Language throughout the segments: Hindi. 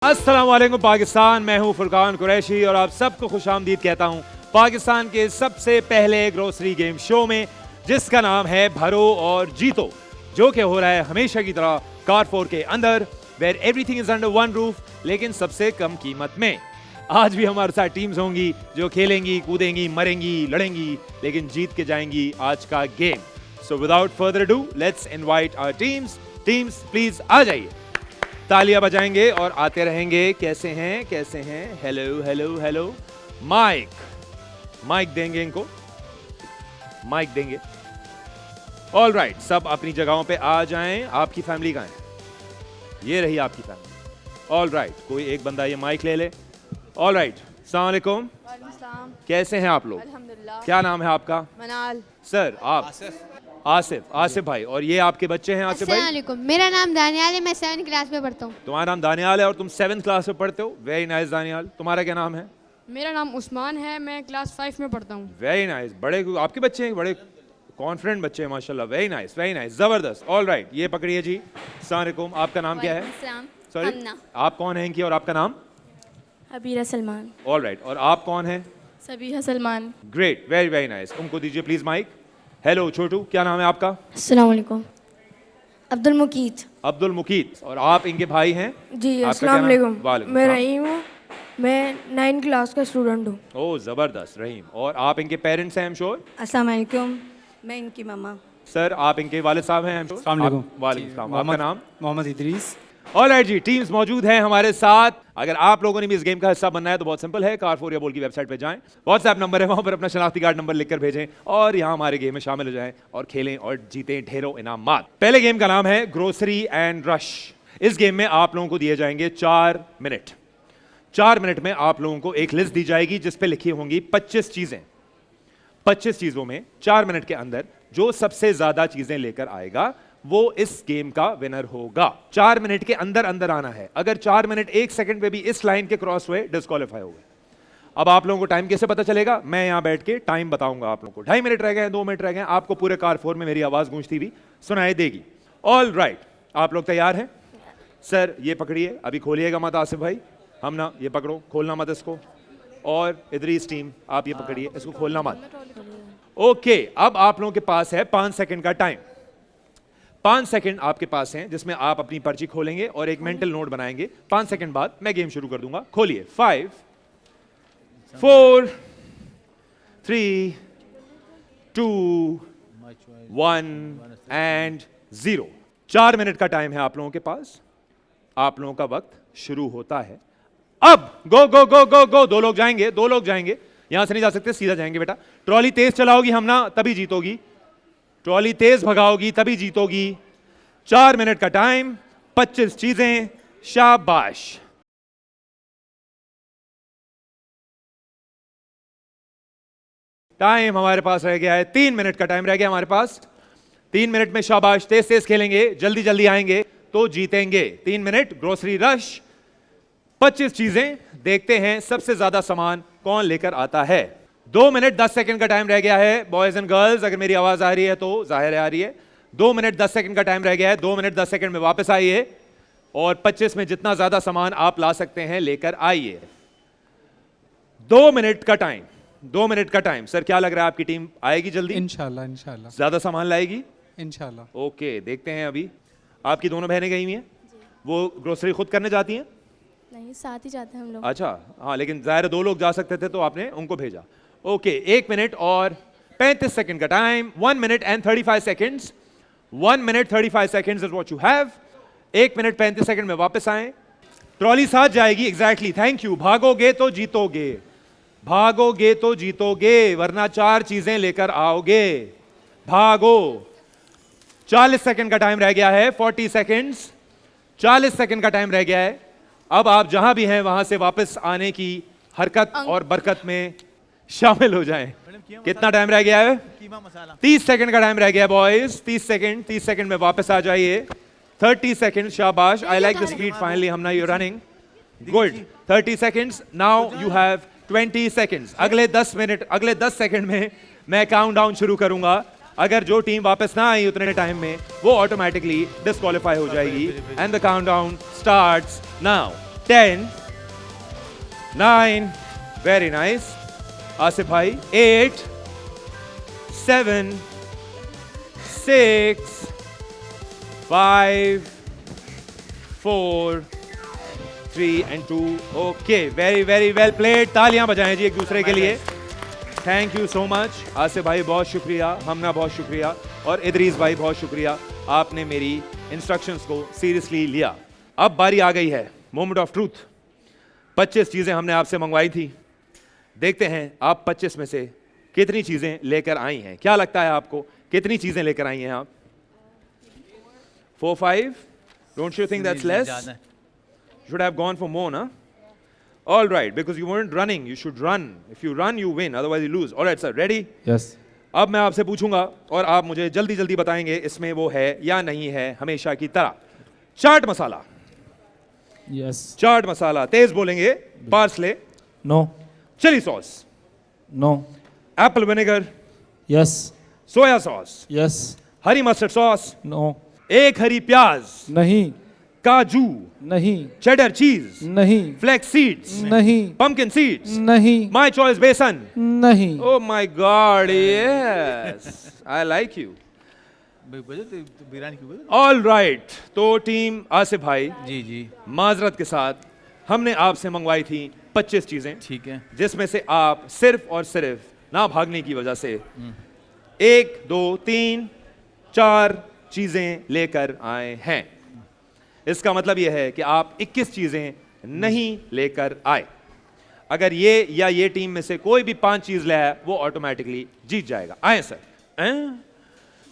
अस्सलामुअलैकुम पाकिस्तान, मैं हूं फुरकान कुरैशी और आप सबको खुशामदीद कहता हूं पाकिस्तान के सबसे पहले ग्रोसरी गेम शो में, जिसका नाम है भरो और जीतो, जो कि हो रहा है हमेशा की तरह कारफोर के अंदर, where everything is under one roof, लेकिन सबसे कम कीमत में। आज भी हमारे साथ टीम्स होंगी जो खेलेंगी, कूदेंगी, मरेंगी, लड़ेंगी, लेकिन जीत के जाएंगी आज का game. So without further do, let's invite our teams. Teams please आ जाइए, तालियां बजाएंगे और आते रहेंगे। कैसे हैं, कैसे हैं? Hello hello hello. माइक देंगे इनको, माइक देंगे। ऑल राइट, सब अपनी जगहों पे आ जाएं। आपकी फैमिली कहाँ है? ये रही आपकी फैमिली। ऑल राइट, कोई एक बंदा ये माइक ले ले। ऑल राइट, अस्सलाम वालेकुम। कैसे हैं आप लोग? अल्हम्दुलिल्लाह। क्या नाम है आपका? मनाल। सर आप? आसिफ भाई। और ये आपके बच्चे हैं आसिफ भाई? अस्सलामुअलैकुम, मेरा नाम दानियाल है, मैं 7th क्लास में पढ़ता हूँ। तुम्हारा नाम दानियाल है और तुम 7th क्लास में पढ़ते हो? Very nice Daniyal. तुम्हारा क्या नाम है? मेरा नाम उस्मान है, मैं क्लास 5 में पढ़ता हूँ। Very nice. बड़े आपके बच्चे हैं, बड़े कॉन्फिडेंट बच्चे हैं माशाल्लाह। वेरी नाइस, वेरी नाइस, जबरदस्त। ऑल राइट, ये पकड़िए जी। अस्सलाम वालेकुम, आपका नाम क्या है? सॉरी, आप कौन हैं इनकी? और आपका नाम? हबीरा सलमान। ऑल राइट, और आप कौन हैं? Sabiha Salman. Great, very very nice. उनको दीजिए प्लीज माइक। हेलो छोटू, क्या नाम है आपका? अस्सलाम वालेकुम। अब्दुल मुकीत। अब्दुल मुकीत। और आप इनके भाई हैं? जी आपका अस्सलाम क्या नाम? वालेकुम। वालेकुम मैं सलाम। रहीम हूँ, मैं 9th क्लास का स्टूडेंट हूँ। ओह जबरदस्त, रहीम। और आप इनके पेरेंट्स हैं, आई एम श्योर? अस्सलाम वालेकुम, मैं इनकी मम्मा। सर आप इनके वालिद साहब हैं, आई एम श्योर? अस्सलाम वालेकुम। वालेकुम सलाम। आपका नाम? मोहम्मद इदरीस। ऑलराइट जी, टीम्स मौजूद हैं हमारे साथ। अगर आप लोगों ने भी इस गेम का हिस्सा बनना है तो बहुत सिंपल है, कारफोर या बोल की वेबसाइट पे जाएं, व्हाट्सएप नंबर है, वहां पर अपना शनाख्ती कार्ड नंबर लिखकर भेजें और यहां हमारे गेम में शामिल हो जाएं और खेलें और जीतें ढेरों इनामात। पहले गेम का नाम है ग्रोसरी एंड रश। इस गेम में आप लोगों को दिए जाएंगे 4 मिनट। 4 मिनट में आप लोगों को एक लिस्ट दी जाएगी जिस पे लिखी होंगी 25 चीजें। 25 चीजों में 4 मिनट के अंदर जो सबसे ज्यादा चीजें लेकर आएगा वो इस गेम का विनर होगा। 4 मिनट के अंदर अंदर आना है। अगर 4 मिनट 1 सेकंड पे भी इस लाइन के क्रॉस हुए, डिस्क्वालीफाई हो गए। अब आप लोगों को टाइम कैसे पता चलेगा? मैं यहां बैठ के टाइम बताऊंगा आप लोगों को। 2.5 मिनट रह गए, 2 मिनट रह गए, आपको पूरे कारफोर में मेरी आवाज गूंजती हुई सुनाई देगी। ऑल राइट, आप लोग तैयार हैं? सर ये पकड़िए, अभी खोलिएगा मत आसिफ भाई, हम ना, ये पकड़ो, खोलना मत इसको। और इदरीस टीम आप ये पकड़िए, इसको खोलना मत। ओके, अब आप लोगों के पास है 5 सेकंड का टाइम। 5 सेकंड आपके पास हैं जिसमें आप अपनी पर्ची खोलेंगे और एक मेंटल नोट बनाएंगे। 5 सेकंड बाद मैं गेम शुरू कर दूंगा। खोलिए। 5 4 3 2 1 एंड 0। 4 मिनट का टाइम है आप लोगों के पास। आप लोगों का वक्त शुरू होता है अब। गो गो गो गो गो। 2 लोग जाएंगे, 2 लोग जाएंगे, यहां से नहीं जा सकते, सीधा जाएंगे बेटा। ट्रॉली तेज चलाओगी हम ना, तभी जीतोगी। ट्रॉली तेज भगाओगी तभी जीतोगी। 4 मिनट का टाइम, 25 चीजें, शाबाश। टाइम हमारे पास रह गया है 3 मिनट का टाइम रह गया हमारे पास। 3 मिनट में शाबाश, तेज तेज खेलेंगे, जल्दी जल्दी आएंगे तो जीतेंगे। 3 मिनट ग्रोसरी रश, 25 चीजें, देखते हैं सबसे ज्यादा सामान कौन लेकर आता है। 2 मिनट 10 सेकंड का टाइम रह गया है बॉयज एंड गर्ल्स, अगर मेरी आवाज आ रही है तो जाहिर है आ रही है। 2 मिनट 10 सेकंड का टाइम रह गया है। 2 मिनट 10 सेकंड में वापस आइए और 25 में जितना ज्यादा सामान आप ला सकते हैं लेकर आइए। 2 मिनट का टाइम, 2 मिनट का टाइम। सर क्या लग रहा है आपकी टीम आएगी जल्दी? इंशाल्लाह इंशाल्लाह ज्यादा सामान लाएगी इंशाल्लाह। ओके, देखते हैं। अभी आपकी दोनों बहनें गई हुई हैं, वो ग्रोसरी खुद करने जाती हैं? नहीं, साथ ही जाते हैं हम लोग। अच्छा हाँ, लेकिन जाहिर 2 लोग जा सकते थे तो आपने उनको भेजा। ओके, 1 मिनट और 35 सेकंड का time. 1 minute and 35 seconds. 1 minute 35 seconds is what you have. 1 minute 35 second में वापस आए। ट्रॉली साथ जाएगी। Exactly, thank you. भागोगे तो जीतोगे, भागोगे तो जीतोगे, वरना 4 चीजें लेकर आओगे। भागो। 40 सेकंड का टाइम रह गया है। 40 सेकंड्स, 40 सेकंड का टाइम रह गया है। अब आप जहां भी हैं वहां से वापस आने की हरकत और बरकत में शामिल हो जाएं। कितना टाइम रह गया है? 30 सेकंड का टाइम रह गया है बॉयज। 30 सेकंड, 30 सेकंड में वापस आ जाइए। 30 सेकंड, शाबाश। I like the speed finally. Hamna you running good. 30 seconds, now you have 20 seconds. अगले 10 मिनट, अगले 10 सेकंड में मैं काउंटडाउन शुरू करूंगा। अगर जो टीम वापस ना आई उतने टाइम में वो ऑटोमेटिकली डिस्क्वालीफाई हो जाएगी। And the countdown starts now. 10, 9, very nice. Asif भाई 8, 7, 6, 5, 4, 3 and 2. Okay, very very well played. तालियां बजाएं जी एक दूसरे के लिए. Thank you so much. Asif भाई बहुत शुक्रिया, हमना बहुत शुक्रिया, और इदरीस भाई बहुत शुक्रिया. आपने मेरी इंस्ट्रक्शंस को सीरियसली लिया. अब बारी आ गई है मोमेंट ऑफ ट्रूथ. 25 चीजें हमने आपसे मंगवाई थी. देखते हैं आप 25 में से कितनी चीजें लेकर आई हैं. क्या लगता है आपको कितनी चीजें लेकर आई हैं आप? 4, 5. Don't you think that's less? Should have gone for more, na? All right, because you weren't running. You should run. If you run, you win. Otherwise, you lose. All right, sir. Ready? Yes. अब मैं आपसे पूछूंगा और आप मुझे जल्दी जल्दी बताएंगे इसमें वो है या नहीं है, हमेशा की तरह. चाट मसाला. Yes. चाट मसाला. तेज बोलेंगे. Parsley. No. Chilli sauce. No. Apple vinegar. Yes. Soya sauce. Yes. हरी मस्टर्ड सॉस. No. एक हरी प्याज. नहीं. काजू. नहीं. Cheddar cheese. नहीं. Flax seeds. नहीं. Pumpkin seeds. नहीं. My choice besan. नहीं. Oh my God, yes. I like you. All right. तो टीम आसिफ भाई जी जी माजरत के साथ हमने आपसे मंगवाई थी 25 चीजें, ठीक है. जिसमें से आप सिर्फ और सिर्फ ना भागने की वजह से 1, 2, 3, 4 चीजें लेकर आए हैं. इसका मतलब यह है कि आप 21 चीजें नहीं लेकर आए. अगर ये या ये टीम में से कोई भी 5 चीज ले आए वो ऑटोमेटिकली जीत जाएगा. आए सर.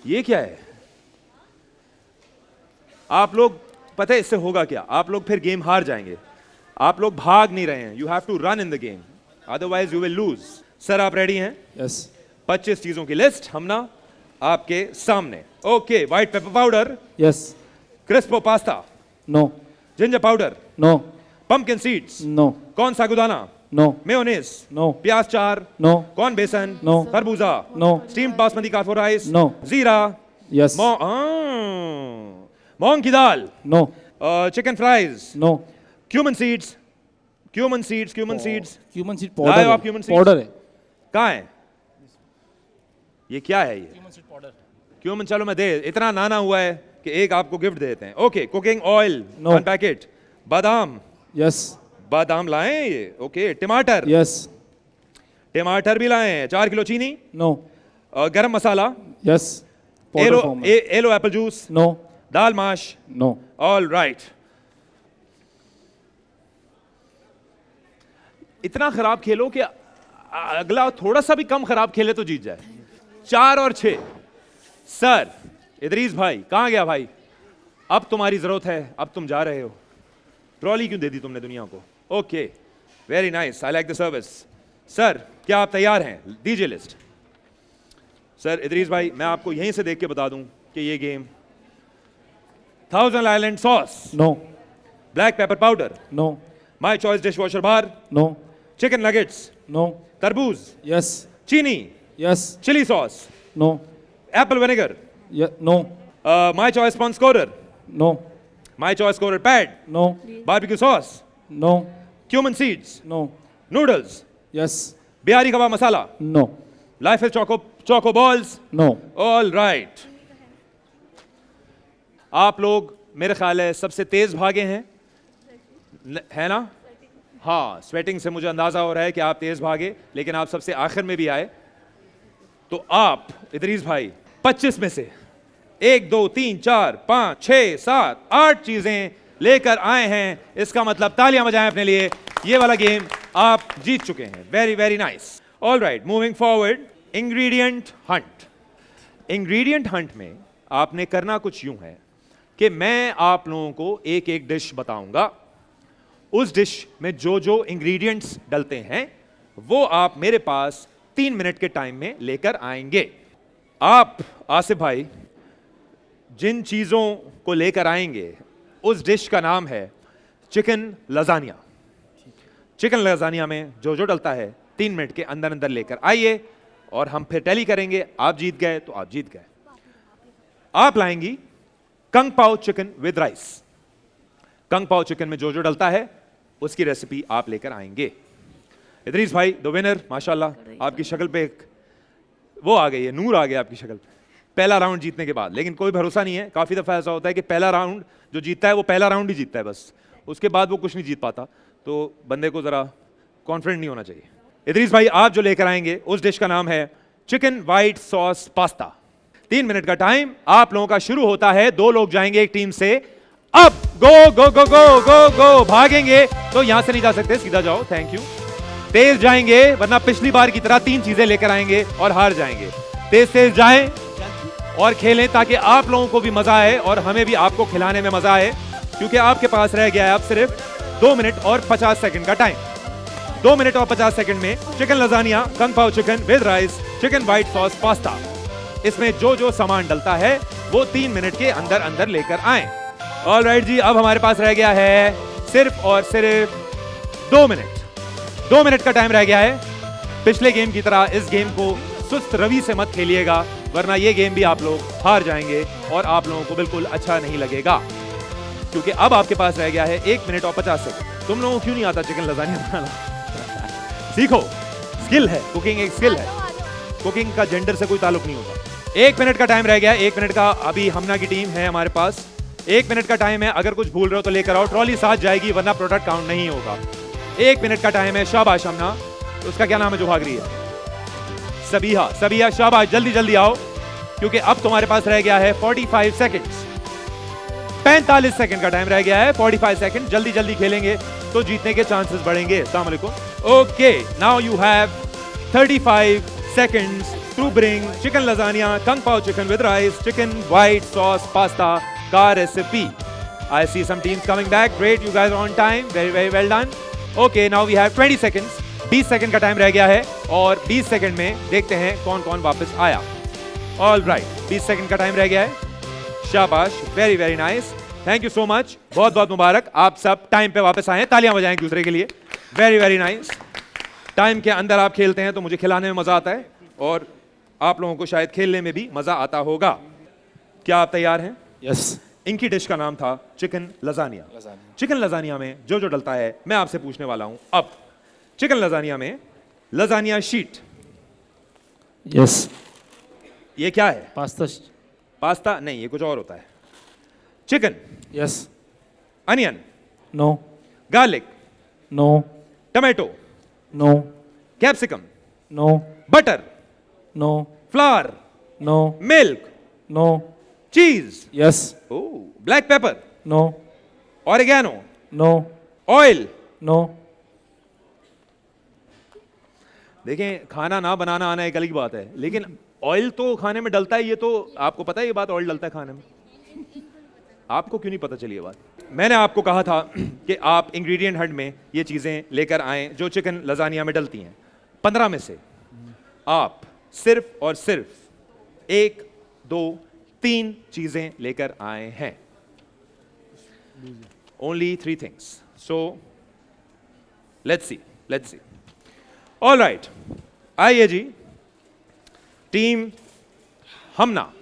ये क्या है? आप लोग पता है इससे होगा क्या? आप लोग फिर गेम हार जाएंगे. आप लोग भाग नहीं रहे हैं. You have to run in the game, otherwise you will lose. Sir आप रेडी हैं? Yes. 25 चीजों की लिस्ट हमना आपके सामने. Okay. White pepper powder. Yes. Crispo pasta. No. Ginger powder. No. Pumpkin seeds. No. कौन सागुदाना. No. मेयोनेज. No. प्याज चार. No. कौन बेसन. No. खरबूजा. No. स्टीम्ड बासमती काफो राइस. No. जीरा. Yes. मूंग की दाल. No. Chicken fries. No. Cumin seeds. Cumin seeds. Cumin seeds. Cumin seed लाए powder हो आप है. cumin seeds? Powder है. कहाँ है ये? क्या है ये? क्यूमन. चलो मैं दे, इतना नाना हुआ है कि एक आपको गिफ्ट देते हैं. Okay. Cooking oil. No. 1 packet. बादाम. Yes. बादाम लाए हैं ये. ओके. टमाटर. Yes. टमाटर भी लाए हैं. 4 किलो चीनी. No. Garam masala. Yes. Powder form है. एलो एप्पल जूस. No. दाल माश. No. All right. इतना खराब खेलो कि अगला थोड़ा सा भी कम खराब खेले तो जीत जाए. 4 और 6. सर इदरीस भाई कहां गया भाई? अब तुम्हारी जरूरत है. अब तुम जा रहे हो. ट्रॉली क्यों दे दी तुमने दुनिया को? Okay. Very nice. I like the service. Sir क्या आप तैयार हैं? दीजिए लिस्ट. सर इदरीस भाई मैं आपको यहीं से देख के बता दूं कि ये game thousand island sauce. No. Black pepper powder. No. My choice dish washer bar. No. Chicken nuggets. No. तरबूज. Yes. चीनी. Yes. Chilli sauce. No. Apple vinegar. Yeah. No. My choice sponge scourer. No. My choice scourer pad. No. Barbecue sauce. No. Cumin seeds. No. Noodles. Yes. Bihari kabab masala. No. Life is choco balls. No. All right. आप लोग मेरे ख्याल है सबसे तेज भागे हैं, है ना? हाँ, स्वेटिंग से मुझे अंदाजा हो रहा है कि आप तेज भागे, लेकिन आप सबसे आखिर में भी आए. तो आप इदरीस भाई 25 में से 1, 2, 3, 4, 5, 6, 7, 8 चीजें लेकर आए हैं. इसका मतलब तालियां बजाएं अपने लिए. ये वाला गेम आप जीत चुके हैं. Very very nice. All right, moving forward. Ingredient Hunt. Ingredient Hunt में आपने करना कुछ यूं है कि मैं आप लोगों को एक एक डिश बताऊंगा. उस डिश में जो जो इंग्रेडिएंट्स डलते हैं वो आप मेरे पास 3 मिनट के टाइम में लेकर आएंगे. आप आसिफ भाई जिन चीजों को लेकर आएंगे उस डिश का नाम है चिकन लजानिया. चिकन लजानिया में जो जो डलता है 3 मिनट के अंदर अंदर लेकर आइए और हम फिर टैली करेंगे. आप जीत गए तो आप जीत गए. आप लाएंगी कंग पाओ चिकन विद राइस. कंग पाओ चिकन में जो जो डलता है उसकी रेसिपी आप लेकर आएंगे। इदरीस भाई द विनर, माशाल्लाह आपकी शक्ल पे एक वो आ गई है, नूर आ गया आपकी शक्ल पे पहला राउंड जीतने के बाद। लेकिन कोई भरोसा नहीं है, काफ़ी दफ़ा ऐसा होता है कि पहला राउंड जो जीतता है वो पहला राउंड ही जीतता है बस, उसके बाद वो कुछ नहीं जीत पाता। तो बंदे को ज़रा कॉन्फिडेंट नहीं होना चाहिए। इदरीस भाई आप जो लेकर आएंगे उस डिश का नाम है chicken white sauce pasta. 3 minute का टाइम आप लोगों का शुरू होता है। 2 लोग जाएंगे एक टीम से। अब गो गो गो गो गो गो, भागेंगे तो यहां से नहीं जा सकते, सीधा जाओ, थैंक यू। तेज जाएंगे वरना पिछली बार की तरह 3 चीजें लेकर आएंगे और हार जाएंगे। तेज तेज जाएं और खेलें ताकि आप लोगों को भी मजा आए और हमें भी आपको खिलाने में मजा आए, क्योंकि आपके पास रह गया है अब सिर्फ 2 मिनट और 50 सेकंड का टाइम। 2 मिनट और 50 सेकंड में चिकन लजानिया, कंग पाओ chicken with rice, chicken white sauce pasta, इसमें जो जो सामान डलता है वो 3 मिनट के अंदर अंदर लेकर आए। ऑलराइट जी, अब हमारे पास रह गया है सिर्फ और सिर्फ 2 मिनट। 2 मिनट का टाइम रह गया है। पिछले गेम की तरह इस गेम को सुस्त रवि से मत खेलिएगा, वरना ये गेम भी आप लोग हार जाएंगे और आप लोगों को बिल्कुल अच्छा नहीं लगेगा, क्योंकि अब आपके पास रह गया है 1 मिनट और 50 सेकंड। तुम लोगों को क्यों नहीं आता चिकन लजानिया बनाना? सीखो, स्किल है, कुकिंग एक स्किल है, कुकिंग का जेंडर से कोई ताल्लुक नहीं होता। 1 मिनट का टाइम रह गया। 1 मिनट का अभी हमना की टीम है हमारे पास। 1 मिनट का टाइम है, अगर कुछ भूल रहे हो तो लेकर आओ, ट्रॉली साथ जाएगी वरना प्रोडक्ट काउंट नहीं होगा। 1 मिनट का टाइम है। शाबाश हमना, उसका क्या नाम है जो भाग रही है? सबीहा। सबीहा शाबाश, जल्दी जल्दी आओ, क्योंकि अब तुम्हारे पास रह गया है 45 सेकंड्स। 45 सेकंड का टाइम रह गया है। 45 सेकंड, जल्दी जल्दी खेलेंगे तो जीतने के चांसेस बढ़ेंगे। अस्सलाम वालेकुम। Okay, now you have 35 seconds to bring chicken lasagna, kung pao chicken with rice, chicken white sauce pasta ka recipe. I see some teams coming back. Great, you guys are on time. Very very well done. Okay, now we have 20 seconds. 20 second का टाइम रह गया है और 20 सेकंड में देखते हैं कौन कौन वापस आया। All right, 20 सेकंड का टाइम रह गया है। शाबाश, very very nice, thank you so much, बहुत बहुत मुबारक, आप सब टाइम पे वापस आए। तालियां बजाएं एक दूसरे के लिए। Very very nice. टाइम के अंदर आप खेलते हैं तो मुझे खिलाने में मजा आता है और आप लोगों को शायद खेलने में भी मजा आता होगा। क्या आप तैयार हैं? यस। इनकी डिश का नाम था चिकन लजानिया। चिकन लजानिया में जो जो डलता है मैं आपसे पूछने वाला हूं। अब चिकन लजानिया में लजानिया शीट, यस। ये क्या है? पास्ता। पास्ता नहीं, ये कुछ और होता है। Chicken, yes. Onion, no. Garlic, no. Tomato, no. Capsicum, no. Butter, no. Flour, no. Milk, no. Cheese, yes. Black pepper, no. Oregano, no. Oil. No. देखें, खाना ना बनाना आना एक अलग बात है, लेकिन ऑयल तो खाने में डलता है। ये तो आपको पता है, ये बात, ऑयल डलता है खाने में। आपको क्यों नहीं पता चली ये बात? मैंने आपको कहा था कि आप इंग्रेडिएंट हट में ये चीजें लेकर आएं जो चिकन लजानिया में डलती हैं। 15 में से आप सिर्फ और सिर्फ 1, 2, 3 चीजें लेकर आए हैं। Only 3 things. So let's see. All right, आइए जी, टीम हमना,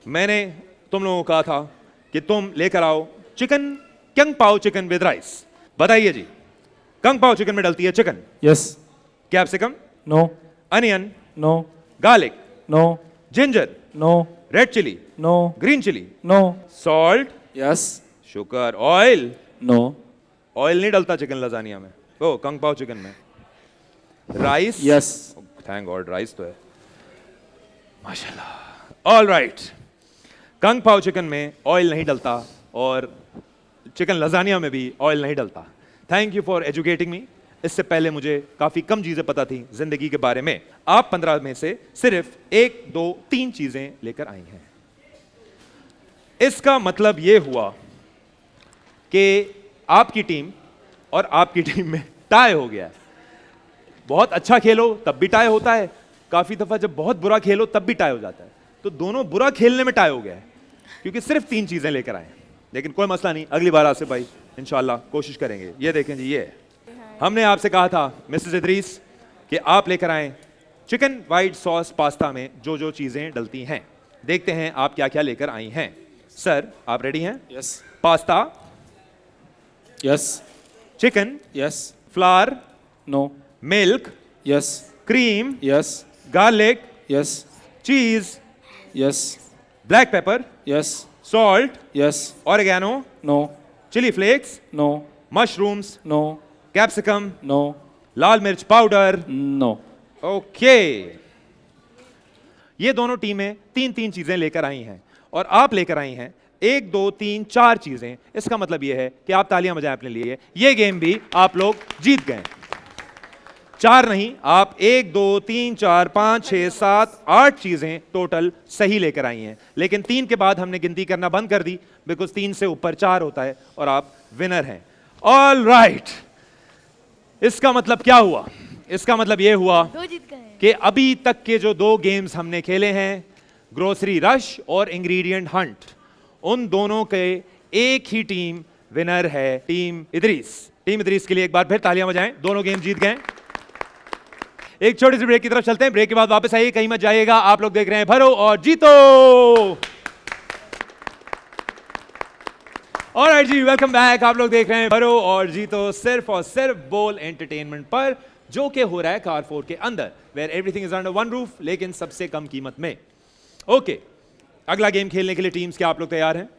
मैंने तुम लोगों को कहा था कि तुम लेकर आओ चिकन कंग पाओ चिकन विद राइस। बताइए जी, कंग पाओ चिकन में डलती है chicken, yes. Capsicum, no. Onion, no. Garlic, no. Ginger, no. Red chilli, no. Green chilli, no. Salt, yes. Sugar, oil. No. Oil नहीं डलता चिकन लजानिया में, ओ कंग पाओ चिकन में। Rice, yes. Thank God, rice तो है, माशाल्लाह। ऑल राइट, कंग पाओ चिकन में ऑयल नहीं डलता और चिकन लजानिया में भी ऑयल नहीं डलता। थैंक यू फॉर एजुकेटिंग मी। इससे पहले मुझे काफ़ी कम चीज़ें पता थी जिंदगी के बारे में। आप 15 में से सिर्फ 1, 2, 3 चीज़ें लेकर आई हैं। इसका मतलब यह हुआ कि आपकी टीम और आपकी टीम में टाई हो गया है। बहुत अच्छा खेलो तब भी टाई होता है, काफ़ी दफ़ा जब बहुत बुरा खेलो तब भी टाई हो जाता है। तो दोनों बुरा खेलने में टाई हो गया है क्योंकि सिर्फ 3 चीज़ें लेकर आए। लेकिन कोई मसला नहीं, अगली बार आसिफ भाई इंशाल्लाह कोशिश करेंगे। ये देखें जी, ये हमने आपसे कहा था मिसेस इदरीस कि आप लेकर आए चिकन वाइट सॉस पास्ता में जो जो चीज़ें डलती हैं। देखते हैं आप क्या क्या लेकर आई हैं। सर, आप रेडी हैं? Yes. Pasta, Yes. chicken, Yes. flour, No. milk, Yes. cream, Yes. garlic, Yes. cheese, Yes. black pepper, Yes. salt, Yes. oregano, No. chili flakes, No. mushrooms, No. capsicum, No. लाल मिर्च पाउडर। No. ओके, ये दोनों टीमें तीन तीन चीजें लेकर आई हैं और आप लेकर आई हैं 1 2 3 4 चीजें। इसका मतलब यह है कि आप तालियां बजाएं अपने लिए, ये गेम भी आप लोग जीत गए। 4 नहीं, आप 1 2 3 4 5 6 7 8 चीजें टोटल सही लेकर आई हैं, लेकिन 3 के बाद हमने गिनती करना बंद कर दी, बिकॉज 3 से ऊपर 4 होता है और आप विनर हैं। ऑल राइट, इसका मतलब क्या हुआ? इसका मतलब यह हुआ कि अभी तक के जो 2 गेम्स हमने खेले हैं, ग्रोसरी रश और इंग्रेडिएंट हंट, उन दोनों के एक ही टीम विनर है, टीम इदरीस। टीम इदरीस के लिए एक बार फिर तालियां बजाएं, दोनों गेम जीत गए। एक छोटी सी ब्रेक की तरफ चलते हैं, ब्रेक के बाद वापस आइए, कहीं मत जाइएगा। आप लोग देख रहे हैं भरो और जीतो। ऑलराइट जी, वेलकम बैक। आप लोग देख रहे हैं भरो और जीतो सिर्फ और सिर्फ बोल एंटरटेनमेंट पर, जो कि हो रहा है कार4 के अंदर, where everything is under one roof, लेकिन सबसे कम कीमत में। ओके, अगला गेम खेलने के लिए टीम्स, क्या आप लोग तैयार हैं?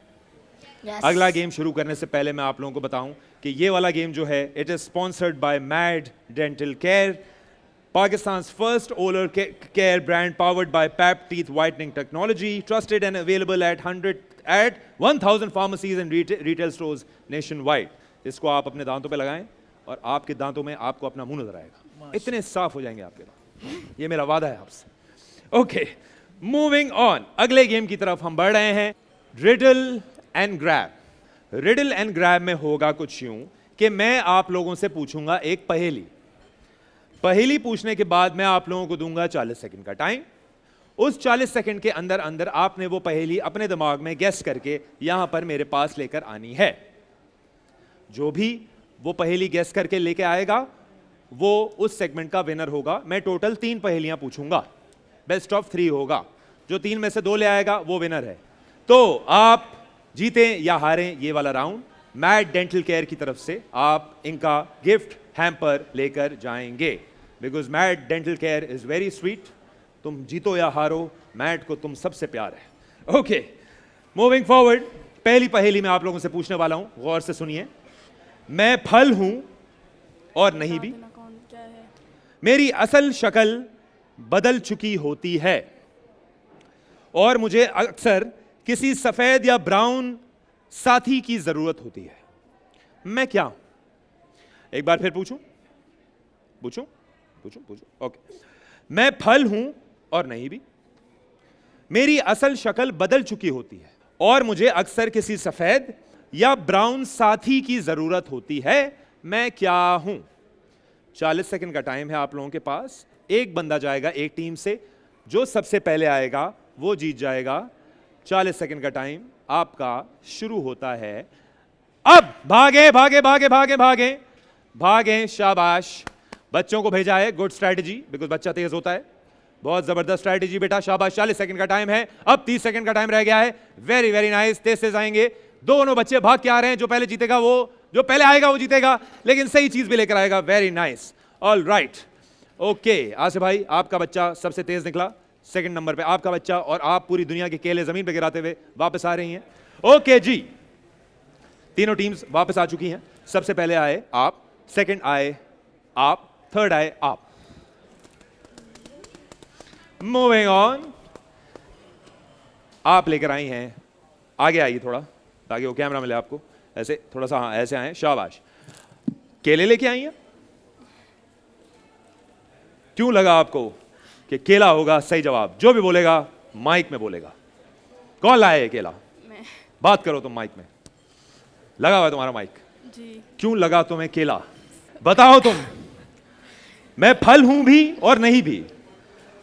अगला गेम शुरू करने से पहले मैं आप लोगों को बताऊं कि ये वाला गेम जो है, it is sponsored bye mad dental care, Pakistan's first oral care brand powered by PAP teeth whitening technology, trusted and available at 1000 pharmacies and retail stores nationwide. इसको आप अपने दांतों पे लगाएं और आपके दांतों में आपको अपना मुंह नजर आएगा, इतने साफ हो जाएंगे आपके दांत, ये मेरा वादा है आपसे। ओके, मूविंग ऑन, अगले गेम की तरफ हम बढ़ रहे हैं, riddle and grab. Riddle and grab में होगा कुछ यूं कि मैं आप लोगों से पूछूंगा एक पहेली। पहेली पूछने के बाद मैं आप लोगों को दूंगा 40 सेकंड का टाइम। उस 40 सेकंड के अंदर अंदर आपने वो पहेली अपने दिमाग में गेस करके यहां पर मेरे पास लेकर आनी है। जो भी वो पहेली गेस करके लेके आएगा वो उस सेगमेंट का विनर होगा। मैं टोटल 3 पहेलियां पूछूंगा, बेस्ट ऑफ 3 होगा, जो 3 में से 2 ले आएगा वो विनर है। तो आप जीते या हारें ये वाला राउंड, मैड डेंटल केयर की तरफ से आप इनका गिफ्ट हैम्पर लेकर जाएंगे, because mad dental care is very sweet. तुम जीतो या हारो, मैट को तुम सबसे प्यार है। ओके, मूविंग फॉरवर्ड, पहली पहेली मैं आप लोगों से पूछने वाला हूं, गौर से सुनिए। मैं फल हूं और नहीं भी, मेरी असल शक्ल बदल चुकी होती है और मुझे अक्सर किसी सफेद या ब्राउन साथी की जरूरत होती है। मैं क्या हूं? एक बार फिर पूछूं? ओके, मैं फल हूं और नहीं भी, मेरी असल शक्ल बदल चुकी होती है और मुझे अक्सर किसी सफेद या ब्राउन साथी की जरूरत होती है। मैं क्या हूं? 40 सेकंड का टाइम है आप लोगों के पास। एक बंदा जाएगा एक टीम से, जो सबसे पहले आएगा वो जीत जाएगा। 40 सेकंड का टाइम आपका शुरू होता है अब। भागे भागे भागे भागे भागे भागे, शाबाश। बच्चों को भेजा है, गुड स्ट्रैटेजी, बिकॉज बच्चा तेज होता है, बहुत जबरदस्त स्ट्रैटेजी बेटा, शाबाश। 40 सेकंड का टाइम है, अब 30 सेकंड का टाइम रह गया है। वेरी वेरी नाइस, तेज से आएंगे। दोनों बच्चे भाग के आ रहे हैं, जो पहले जीतेगा वो, जो पहले आएगा वो जीतेगा, लेकिन सही चीज भी लेकर आएगा। Very nice, all right. Okay Asif भाई, आपका बच्चा सबसे तेज निकला, सेकंड नंबर पे आपका बच्चा, और आप पूरी दुनिया के केले जमीन पे गिराते हुए वापस आ रही हैं। ओके जी, तीनों टीम्स वापस आ चुकी हैं। सबसे पहले आए आप, सेकंड आए आप, थर्ड आए आप। मूविंग ऑन, आप लेकर आई हैं, आगे आइए थोड़ा ताकि वो कैमरा मिले आपको, ऐसे थोड़ा सा, हाँ ऐसे आए, शाबाश। केले लेके आई हैं, क्यों लगा आपको कि केला होगा सही जवाब? जो भी बोलेगा माइक में बोलेगा। कौन लाया है केला? मैं। बात करो तुम माइक में, लगा हुआ तुम्हारा माइक जी। क्यों लगा तुम्हें केला? बताओ तुम। मैं फल हूं भी और नहीं भी,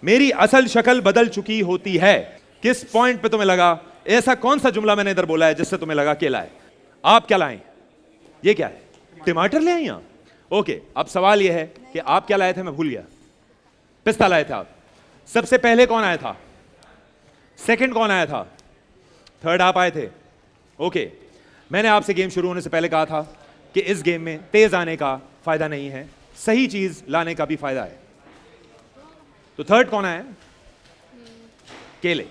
मेरी असल शक्ल बदल चुकी होती है। किस पॉइंट पे तुम्हें लगा? ऐसा कौन सा जुमला मैंने इधर बोला है जिससे तुम्हें लगा केला है? आप क्या लाए? ये क्या है? टमाटर ले आई यहां? ओके, अब सवाल यह है कि आप क्या लाए थे? मैं भूल गया। पिस्ता लाए थे आप। सबसे पहले कौन आया था? सेकंड कौन आया था? थर्ड आप आए थे। ओके, मैंने आपसे गेम शुरू होने से पहले कहा था कि इस गेम में तेज आने का फायदा नहीं है, सही चीज लाने का भी फायदा है। तो थर्ड कौन है? केले।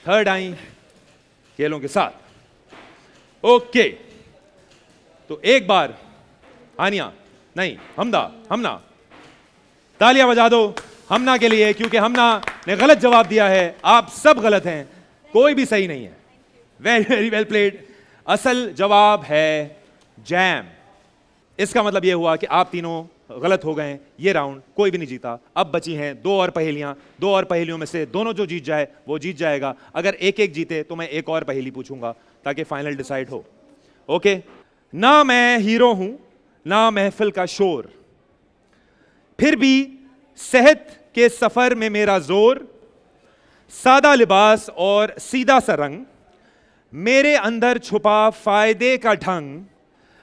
थर्ड आई केलों के साथ। ओके, तो एक बार आनिया नहीं हमना तालियां बजा दो हमना के लिए, क्योंकि हमना ने गलत जवाब दिया है। आप सब गलत हैं, कोई भी सही नहीं है। Very very well played. असल जवाब है जैम। इसका मतलब यह हुआ कि आप तीनों गलत हो गए। ये राउंड कोई भी नहीं जीता। अब बची हैं दो और पहेलियां। दो और पहेलियों में से दोनों जो जीत जाए वो जीत जाएगा। अगर एक एक जीते तो मैं एक और पहेली पूछूंगा ताकि फाइनल डिसाइड हो। ओके, ना मैं हीरो हूं ना महफिल का शोर, फिर भी सेहत के सफर में मेरा जोर, सादा लिबास और सीधा सा रंग, मेरे अंदर छुपा फायदे का ढंग,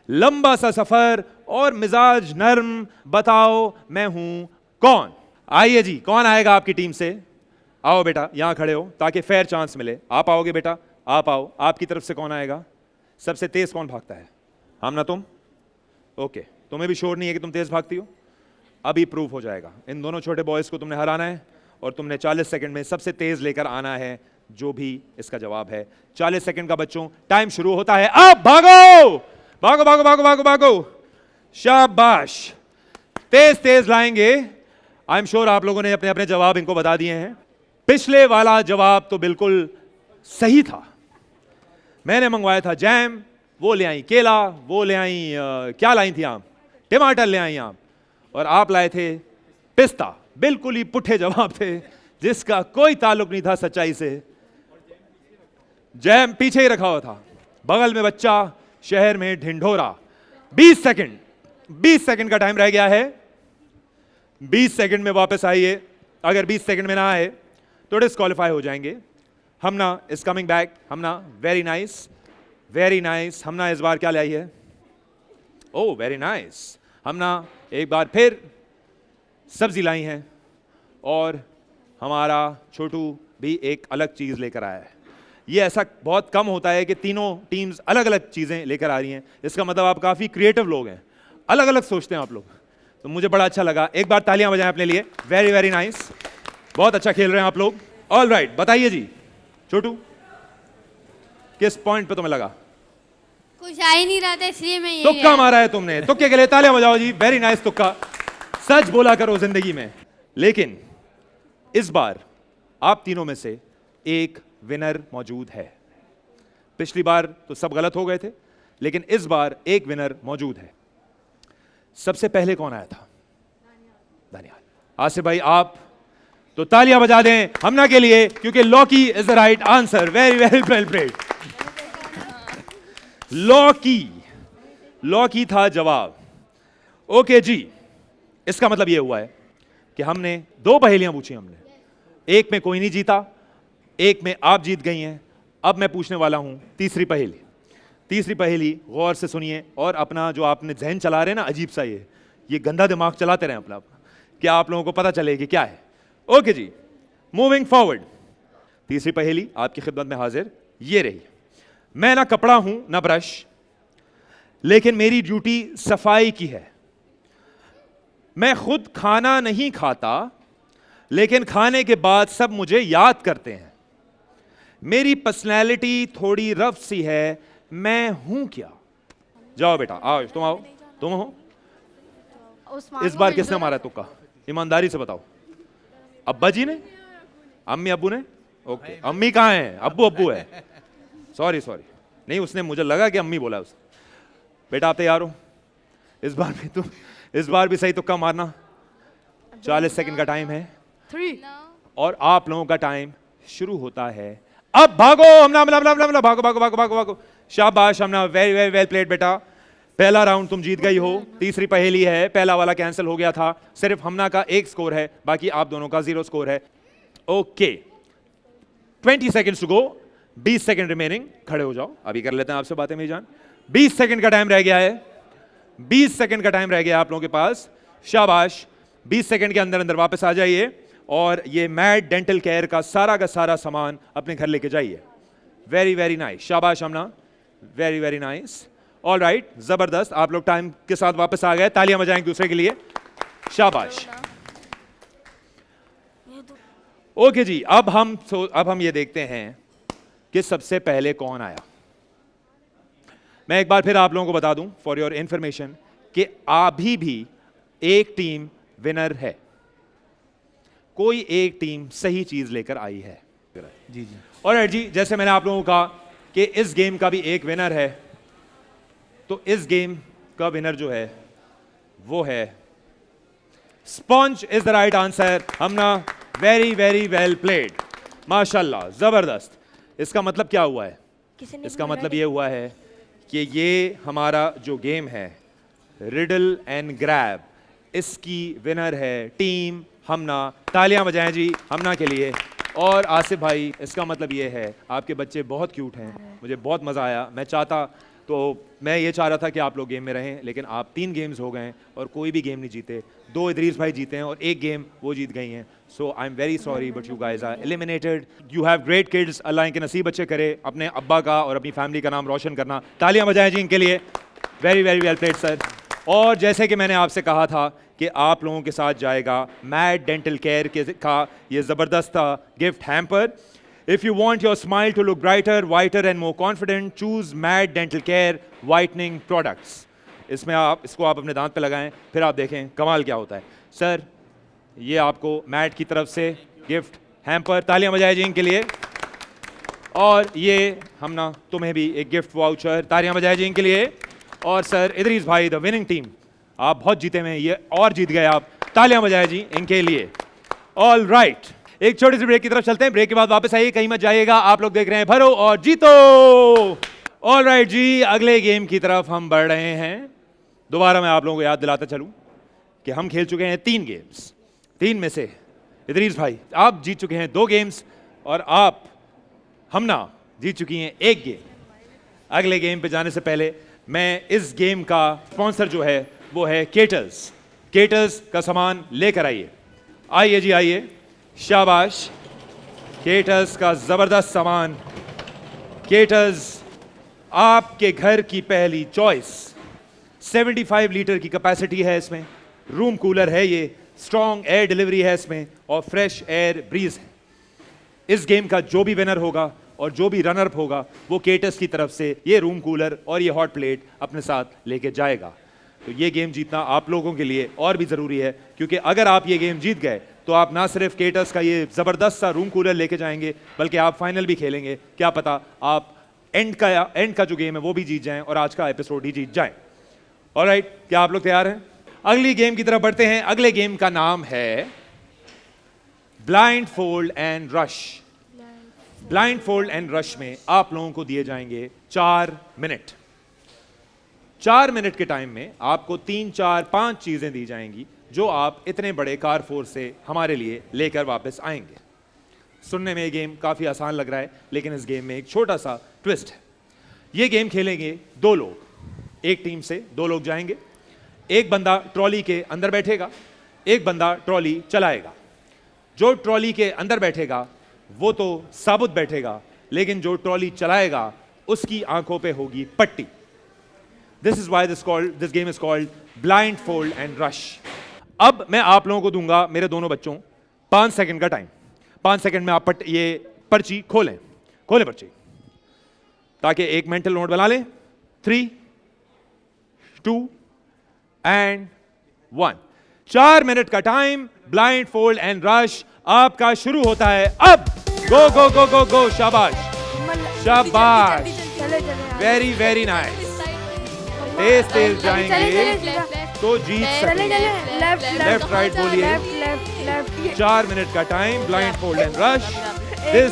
लंबा सा सफर और मिजाज नर्म, बताओ मैं हूं कौन? आइए जी, कौन आएगा आपकी टीम से? आओ बेटा, यहां खड़े हो ताकि फेयर चांस मिले। आप आओगे बेटा, आप आओ। आपकी तरफ से कौन आएगा? सबसे तेज कौन भागता है? हम ना तुम? ओके, तुम्हें भी श्योर नहीं है कि तुम तेज भागती हो? अभी प्रूव हो जाएगा। इन दोनों छोटे बॉयज को तुमने हराना है और तुमने 40 सेकंड में सबसे तेज लेकर आना है जो भी इसका जवाब है। 40 सेकंड का बच्चों टाइम शुरू होता है। अब भागो भागो भागो भागो भागो भागो। शाबाश, तेज तेज लाएंगे। आई एम श्योर आप लोगों ने अपने अपने जवाब इनको बता दिए हैं। पिछले वाला जवाब तो बिल्कुल सही था। मैंने मंगवाया था जैम, वो ले आई केला, वो ले आई क्या लाई थी आप? टमाटर ले आई आप, और आप लाए थे पिस्ता। बिल्कुल ही पुट्ठे जवाब थे जिसका कोई ताल्लुक नहीं था सच्चाई से। जैम पीछे ही रखा हुआ था, बगल में बच्चा, शहर में ढिंढोरा। 20 सेकंड, 20 सेकंड का टाइम रह गया है। 20 सेकंड में वापस आइए। अगर 20 सेकंड में ना आए तो डिस्क्वालीफाई हो जाएंगे। Hamna is coming back. Hamna, very nice very nice. Hamna इस बार क्या लाई है? Oh very nice. हमना एक बार फिर सब्जी लाई हैं, और हमारा छोटू भी एक अलग चीज लेकर आया है। ये ऐसा बहुत कम होता है कि तीनों टीम्स अलग अलग चीजें लेकर आ रही हैं। इसका मतलब आप काफी क्रिएटिव लोग हैं, अलग अलग सोचते हैं आप लोग। तो मुझे बड़ा अच्छा लगा। एक बार तालियां बजाएं अपने लिए। वेरी वेरी नाइस, बहुत अच्छा खेल रहे हैं आप लोग। ऑल राइट, बताइए जी छोटू, किस पॉइंट पे तुम्हें लगा? कुछ आ ही नहीं रहा था इसलिए मैं ये तुक्का मारा है तुमने। तुक्के के लिए तालियां बजाओ जी। वेरी नाइस तुक्का। सच बोला करो जिंदगी में। लेकिन इस बार आप तीनों में से एक विनर मौजूद है। पिछली बार तो सब गलत हो गए थे, लेकिन इस बार एक विनर मौजूद है। सबसे पहले कौन आया था? दानियाल। आसिफ भाई आप तो तालियां बजा दें हमना के लिए, क्योंकि Lockie is the right answer. Very very well played. Lockie था जवाब। ओके जी, इसका मतलब यह हुआ है कि हमने दो पहेलियां पूछी। हमने एक में कोई नहीं जीता, एक में आप जीत गई हैं। अब मैं पूछने वाला हूं तीसरी पहेली। तीसरी पहेली गौर से सुनिए, और अपना जो आपने जहन चला रहे हैं ना अजीब सा, ये गंदा दिमाग चलाते रहे अपना, क्या आप लोगों को पता चले कि क्या है। ओके जी, मूविंग फॉरवर्ड। तीसरी पहेली आपकी खिदमत में हाजिर ये रही। मैं ना कपड़ा हूं ना ब्रश, लेकिन मेरी ड्यूटी सफाई की है। मैं खुद खाना नहीं खाता, लेकिन खाने के बाद सब मुझे याद करते हैं। मेरी पर्सनैलिटी थोड़ी रफ सी है, मैं हूं क्या? जाओ बेटा, आओ, तुम आओ। तुम हो? इस बार किसने मारा तुक्का? ईमानदारी से बताओ। अब्बा जी ने? अम्मी अब्बू ने? ओके, अम्मी कहां है? अब्बू अब्बू है। सॉरी नहीं, उसने, मुझे लगा कि अम्मी बोला उसने। बेटा आप तैयार हो? इस बार भी सही तुक्का मारना। 40 सेकंड का टाइम है, और आप लोगों का टाइम शुरू होता है। अब भागो हमना, भागो भागो भागो भागो भागो। शाबाश Hamna, very very well played बेटा। पहला राउंड तुम जीत गई हो। तीसरी पहेली है, पहला वाला कैंसिल हो गया था। सिर्फ हमना का एक स्कोर है, बाकी आप दोनों का 0 स्कोर है। Okay, 20 seconds to go. 20 second remaining. खड़े हो जाओ, अभी कर लेते हैं आपसे बातें मेरी जान। 20 सेकंड का टाइम रह गया है। 20 सेकंड का टाइम रह गया आप लोगों के पास। शाबाश, 20 सेकंड के अंदर अंदर वापस आ जाइए, और ये मैड डेंटल केयर का सारा सामान अपने घर लेके जाइए। वेरी वेरी नाइस, शाबाश Hamna. Very very nice. All right, जबरदस्त, आप लोग टाइम के साथ वापस आ गए। तालियां बजाएं एक दूसरे के लिए, शाबाश। ओके जी, अब हम ये देखते हैं कि सबसे पहले कौन आया। मैं एक बार फिर आप लोगों को बता दूं फॉर योर इंफॉर्मेशन कि अभी भी एक टीम विनर है, कोई एक टीम सही चीज लेकर आई है। जी जी। और जी, जैसे मैंने आप लोगों को कहा कि इस गेम का भी एक विनर है, तो इस गेम का विनर जो है वो है sponge is the right answer. Hamna very very well played, माशाल्लाह, जबरदस्त। इसका मतलब क्या हुआ है? इसका मतलब ये हुआ है कि ये हमारा जो गेम है रिडल एंड ग्रैब, इसकी विनर है टीम हमना। तालियां बजाएं जी हमना के लिए। और आसिफ भाई, इसका मतलब ये है आपके बच्चे बहुत क्यूट हैं, मुझे बहुत मज़ा आया। मैं ये चाह रहा था कि आप लोग गेम में रहें, लेकिन आप 3 गेम्स हो गए और कोई भी गेम नहीं जीते। 2 इदरीस भाई जीते हैं और 1 गेम वो जीत गई हैं। So I am very sorry but you guys are eliminated. You have great kids, अल्लाह इनके नसीब अच्छे करे, अपने अब्बा का और अपनी फैमिली का नाम रोशन करना। तालियां बजाएं जी इनके लिए। Very very well played sir. और जैसे कि मैंने आपसे कहा था कि आप लोगों के साथ जाएगा मैड डेंटल केयर का ये ज़बरदस्त gift hamper. If you want your smile to look brighter, whiter and more confident, choose Mad Dental Care Whitening Products. इसको आप अपने दांत पे लगाएं, फिर आप देखें कमाल क्या होता है। सर, ये आपको मैड की तरफ से गिफ्ट हैम्पर, तालियां बजाएं जी इनके लिए। और ये हमना तुम्हें भी एक गिफ्ट वाउचर, तालियां बजाएं जी इनके लिए। और सर इदरीस भाई, द विनिंग टीम, आप बहुत जीते हुए हैं, ये और जीत गए आप, तालियां बजाएं जी इनके लिए। ऑल राइट, एक छोटी सी ब्रेक की तरफ चलते हैं। ब्रेक के बाद वापस आइए, कहीं मत जाइएगा। आप लोग देख रहे हैं भरो और जीतो। ऑल राइट जी, अगले गेम की तरफ हम बढ़ रहे हैं। दोबारा मैं आप लोगों को याद दिलाता चलूं कि हम खेल चुके हैं 3 गेम्स। 3 में से इदरीस भाई आप जीत चुके हैं 2 गेम्स और आप हमना जीत चुकी हैं 1 गेम। अगले गेम पे जाने से पहले मैं इस गेम का स्पॉन्सर जो है वो है केटर्स। केटर्स का सामान लेकर आइए। आइए जी आइए, शाबाश। केटर्स का जबरदस्त सामान। केटर्स आपके घर की पहली चॉइस। 75 लीटर की कैपेसिटी है इसमें, रूम कूलर है ये, स्ट्रॉन्ग एयर डिलीवरी है इसमें और फ्रेश एयर ब्रीज है। इस गेम का जो भी विनर होगा और जो भी रनर अप होगा वो केटर्स की तरफ से ये रूम कूलर और ये हॉट प्लेट अपने साथ लेके जाएगा। तो ये गेम जीतना आप लोगों के लिए और भी ज़रूरी है, क्योंकि अगर आप ये गेम जीत गए तो आप ना सिर्फ केटर्स का ये ज़बरदस्त सा रूम कूलर लेके जाएंगे, बल्कि आप फाइनल भी खेलेंगे। क्या पता आप एंड का जो गेम है वो भी जीत जाएं और आज का एपिसोड ही जीत जाएं। ऑलराइट, क्या आप लोग तैयार हैं? अगली गेम की तरफ बढ़ते हैं। अगले गेम का नाम है blind fold and rush. Blind fold and rush में आप लोगों को दिए जाएंगे 4 मिनट। 4 मिनट के टाइम में आपको 3, 4, 5 चीजें दी जाएंगी जो आप इतने बड़े कारफोर से हमारे लिए लेकर वापस आएंगे। सुनने में ये गेम काफी आसान लग रहा है, लेकिन इस गेम में एक छोटा सा ट्विस्ट है। ये गेम खेलेंगे 2 लोग, एक टीम से 2 लोग जाएंगे। एक बंदा ट्रॉली के अंदर बैठेगा, एक बंदा ट्रॉली चलाएगा। जो ट्रॉली के अंदर बैठेगा वो तो साबुत बैठेगा, लेकिन जो ट्रॉली चलाएगा उसकी आंखों पे होगी पट्टी। This is why this game is called blindfold and rush. अब मैं आप लोगों को दूंगा, मेरे दोनों बच्चों, 5 सेकंड का टाइम। 5 सेकंड में आप ये पर्ची खोलें पर्ची, ताकि एक मेंटल नोट बना लें। 3, 2 and 1। 4 मिनट का time, blindfold and rush आपका शुरू होता है अब। गो गो गो गो गो, शाबाश शाबाश, वेरी वेरी नाइस। तेज तेज जाएंगे तो जीत सकेंगे। लेफ्ट राइट बोलिए। 4 मिनट का time, blindfold and rush. This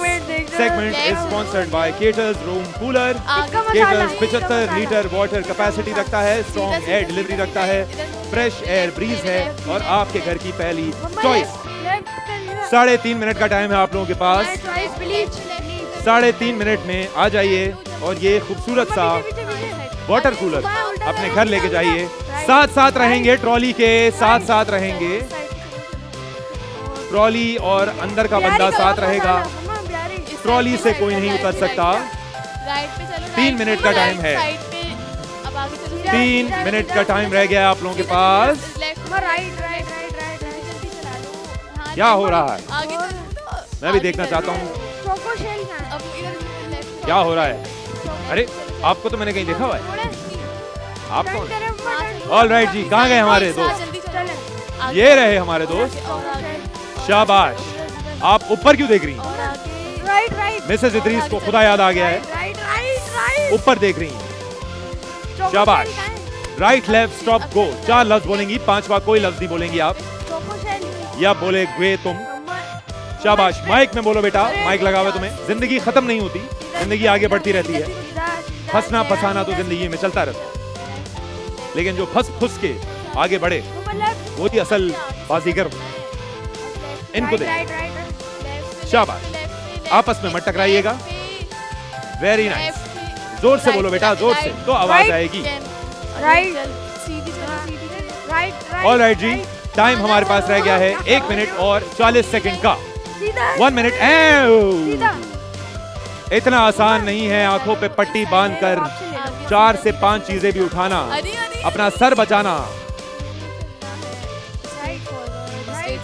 segment is sponsored by Caters room cooler. Caters 75 litre water capacity रखता है, स्ट्रॉन्ग एयर डिलीवरी रखता है, फ्रेश एयर ब्रीज है और आपके घर की पहली चॉइस। 3.5 मिनट का टाइम है आप लोगों के पास। 3.5 मिनट में आ जाइए और ये खूबसूरत सा वाटर कूलर अपने घर लेके जाइए। साथ साथ रहेंगे, ट्रॉली के साथ साथ रहेंगे। ट्रॉली और अंदर का बंदा साथ रहेगा। ट्रॉली से कोई नहीं उतर सकता। राइट पे चलो 3 मिनट का टाइम है। साइड पे अब आगे चलो 3 मिनट का टाइम रह गया है आप लोगों के पास। Left right right right right जल्दी चला लो। क्या हो रहा है? आगे चलो। मैं भी देखना चाहता हूँ चोको शेल का है। अब इधर लेफ्ट क्या हो रहा है। अरे आपको तो मैंने कहीं देखा हुआ है। आप कौन? ऑल राइट जी, कहाँ गए हमारे दोस्त? जल्दी चलो। ये रहे हमारे दोस्त। और आगे शाबाश। आप ऊपर क्यों देख रही हैं? और आगे राइट राइट मिसेस इदरीस को खुदा याद आ गया है, राइट राइट राइट ऊपर देख रही हैं। शाबाश। राइट लेफ्ट स्टॉप गो। 4 लफ्ज बोलेंगी, 5वां कोई लफ्ज नहीं बोलेंगी आप। चोको शेल या बोले गे तुम। शाबाश। माइक में बोलो बेटा, माइक लगा हुआ है तुम्हें। जिंदगी खत्म नहीं होती, जिंदगी आगे बढ़ती रहती है। फंसना फंसाना तो जिंदगी में चलता रहता है, लेकिन जो फंस फुस के आगे बढ़े वो ही असल बाजीगर। इनको दे। शाबाश। आपस में मत टकराइएगा। Very nice. जोर से बोलो बेटा, जोर से तो आवाज आएगी। राइट सीधी चलो सीधी चलो। राइट ऑल राइट जी, टाइम हमारे पास रह गया है 1 मिनट और 40 सेकंड का। 1 मिनट। इतना आसान नहीं है आंखों पे पट्टी बांधकर 4 से 5 चीजें भी उठाना, अरे अरे अपना सर बचाना।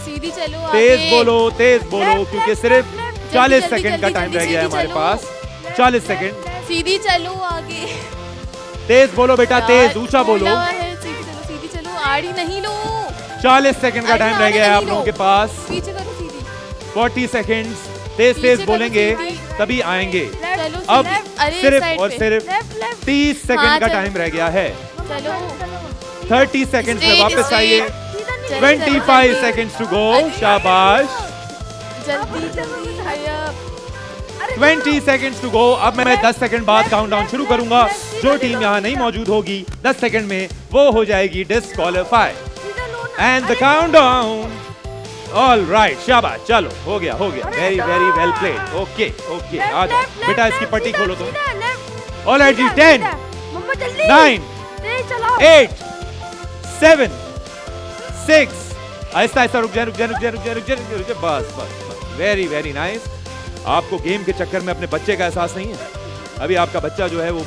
सीधी चलो। तेज आगे। बोलो क्योंकि सिर्फ 40 सेकंड का टाइम रह गया है हमारे पास। 40 सेकंड। सीधी चलो आगे। तेज बोलो बेटा, तेज ऊंचा बोलो। सीधी चलो आड़ी नहीं लो। 40 सेकंड का टाइम रह गया है आप लोगों के पास। पीछे करो सीधी। 40 सेकंड्स। तेज तेज बोलेंगे तभी आएंगे। चलो अब अरे सिर्फ साइड और पे। सिर्फ 30 सेकंड हाँ, का चलो। टाइम रह गया है। चलो 30 सेकंड्स में Straight, वापस आइए। चलो, 25 जल्दी। Seconds to go. अरे, शाबाश। जल्दी जल्दी हरियप। 20 सेकंड्स टू गो। अब मैं 10 सेकंड बाद काउंटडाउन शुरू करूंगा। जो टीम यहाँ नहीं मौजूद होगी 10 सेकंड में वो हो जाएगी disqualify. And the countdown. All right, शाबाश। चलो हो गया very very well played. Okay okay, आ जाओ बेटा, इसकी पट्टी खोलो तुम। ऑल राइट जी, 10 मम्मा जल्दी 9 तेज चलाओ 8 7 6। आहिस्ता आहिस्ता रुक जाए। बस। Very very nice. आपको गेम के चक्कर में अपने बच्चे का एहसास नहीं है। अभी आपका बच्चा जो है वो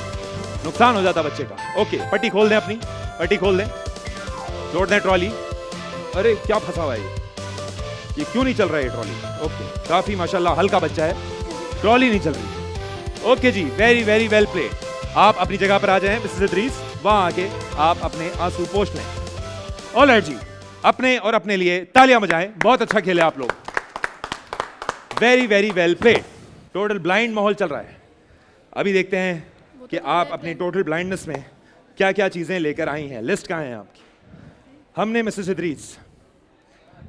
नुकसान हो जाता बच्चे का। ओके, पट्टी खोल दें, अपनी पट्टी खोल दें, जोड़ दें ट्रॉली। अरे क्या फंसा हुआ है ये क्यों नहीं चल रहा है ये ट्रॉली? ओके, काफी माशाल्लाह हल्का बच्चा है, ट्रॉली नहीं चल रही। ओके जी, वेरी वेरी वेल प्लेड। आप अपनी जगह पर आ जाएं मिसेस इदरीस, वहां आके आप अपने आंसू पोंछ लें। ऑल राइट जी, अपने और अपने लिए तालियां बजाएं। बहुत अच्छा खेले आप लोग, very very well played. Total blind माहौल चल रहा है। अभी देखते हैं कि आप अपनी टोटल ब्लाइंडनेस में क्या क्या चीजें लेकर आई हैं। लिस्ट कहाँ है आपकी? हमने मिसेस इदरीस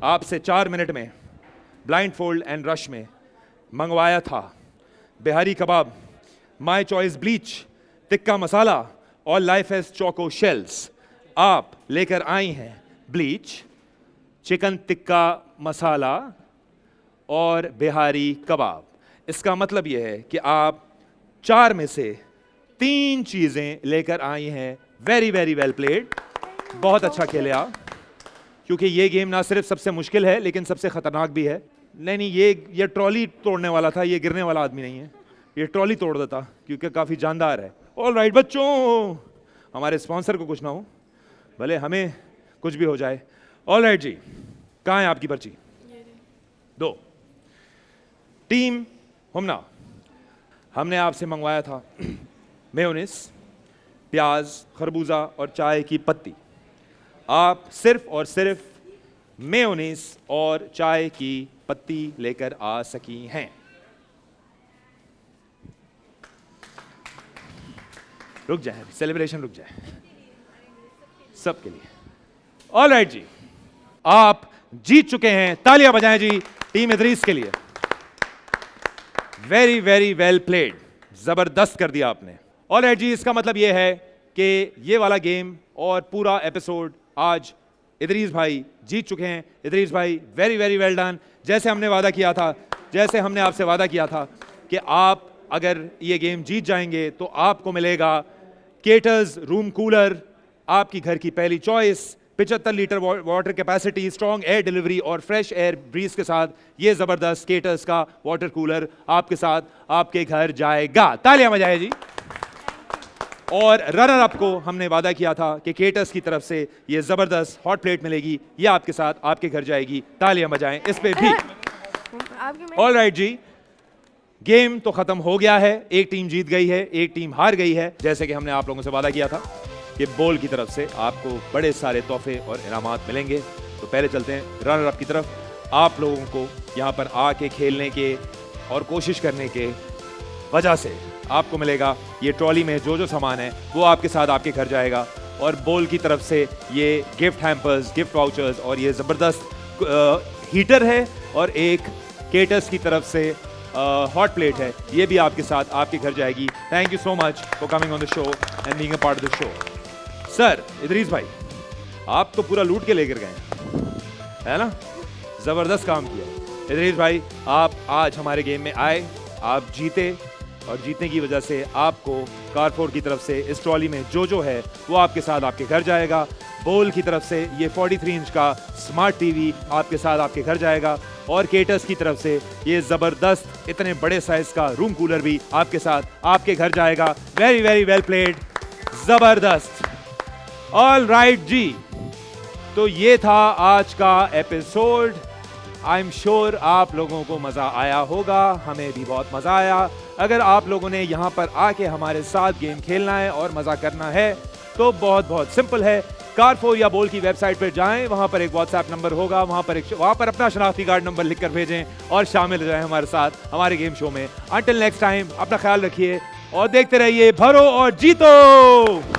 आपसे 4 मिनट में ब्लाइंड फोल्ड एंड रश में मंगवाया था बिहारी कबाब, my choice bleach, tikka masala और लाइफ एज चोको शेल्स। आप लेकर आई हैं ब्लीच, चिकन टिक्का मसाला और बिहारी कबाब। इसका मतलब यह है कि आप 4 में से 3 चीजें लेकर आई हैं। Very very well played. बहुत अच्छा खेले आप, क्योंकि ये गेम ना सिर्फ सबसे मुश्किल है लेकिन सबसे खतरनाक भी है। नहीं, ये ट्रॉली तोड़ने वाला था, ये गिरने वाला आदमी नहीं है। ये ट्रॉली तोड़ देता क्योंकि काफ़ी जानदार है। ऑल राइट बच्चों, हमारे स्पॉन्सर को कुछ ना हो, भले हमें कुछ भी हो जाए। ऑल राइट जी, कहाँ है आपकी पर्ची? 2। टीम हुमना, हमने आपसे मंगवाया था मेयोनीज, प्याज, खरबूजा और चाय की पत्ती। आप सिर्फ और सिर्फ मेयोनीज और चाय की पत्ती लेकर आ सकी हैं। रुक जाए, सेलिब्रेशन रुक जाए सबके लिए। ऑल राइट जी, आप जीत चुके हैं। तालियां बजाएं जी टीम इदरीस के लिए। वेरी वेरी वेल प्लेड, जबरदस्त कर दिया आपने। ऑल राइट जी, इसका मतलब यह है कि ये वाला गेम और पूरा एपिसोड आज इदरीस भाई जीत चुके हैं। इदरीस भाई वेरी वेरी वेल डन। जैसे हमने वादा किया था, जैसे हमने आपसे वादा किया था कि आप अगर ये गेम जीत जाएंगे तो आपको मिलेगा केटर्स रूम कूलर, आपकी घर की पहली choice, 75 litre water capacity, strong air delivery और फ्रेश एयर ब्रीज के साथ ये जबरदस्त केटर्स का वाटर कूलर आपके साथ आपके घर जाएगा। तालियां बजाएं जी। और रनर अप को हमने वादा किया था कि केटर्स की तरफ से ये जबरदस्त हॉट प्लेट मिलेगी, ये आपके साथ आपके घर जाएगी। तालियां बजाएं इस पे भी। ऑल राइट जी, गेम तो खत्म हो गया है, एक टीम जीत गई है, एक टीम हार गई है। जैसे कि हमने आप लोगों से वादा किया था कि बोल की तरफ से आपको बड़े सारे तोहफे और इनामात मिलेंगे। तो पहले चलते हैं रनर अप की तरफ। आप लोगों को यहाँ पर आके खेलने के और कोशिश करने के वजह से आपको मिलेगा ये ट्रॉली में जो जो सामान है वो आपके साथ आपके घर जाएगा। और बोल की तरफ से ये गिफ्ट हैम्पर्स, गिफ्ट वाउचर्स और ये ज़बरदस्त हीटर है और एक केटर्स की तरफ से हॉट प्लेट है, ये भी आपके साथ आपके घर जाएगी। Thank you so much for coming on the show and being a part of the show. Sir Idris भाई, आप तो पूरा लूट के लेकर गए है ना, ज़बरदस्त काम किया। इदरीस भाई, आप आज हमारे गेम में आए, आप जीते और जीतने की वजह से आपको कारफोर की तरफ से इस ट्रॉली में जो जो है वो आपके साथ आपके घर जाएगा। बोल की तरफ से ये 43 इंच का स्मार्ट टीवी आपके साथ आपके घर जाएगा और केटर्स की तरफ से ये ज़बरदस्त इतने बड़े साइज का रूम कूलर भी आपके साथ आपके घर जाएगा। वेरी वेरी वेल प्लेड, ज़बरदस्त। ऑल राइट जी, तो ये था आज का एपिसोड। आई एम श्योर आप लोगों को मज़ा आया होगा, हमें भी बहुत मज़ा आया। अगर आप लोगों ने यहाँ पर आके हमारे साथ गेम खेलना है और मज़ा करना है तो बहुत बहुत सिंपल है, कारफोर या बोल की वेबसाइट पर जाएं, वहाँ पर एक व्हाट्सएप नंबर होगा, वहाँ पर अपना शनाख्ती कार्ड नंबर लिख कर भेजें और शामिल हो जाएं हमारे साथ हमारे गेम शो में। अंटिल नेक्स्ट टाइम, अपना ख्याल रखिए और देखते रहिए भरो और जीतो।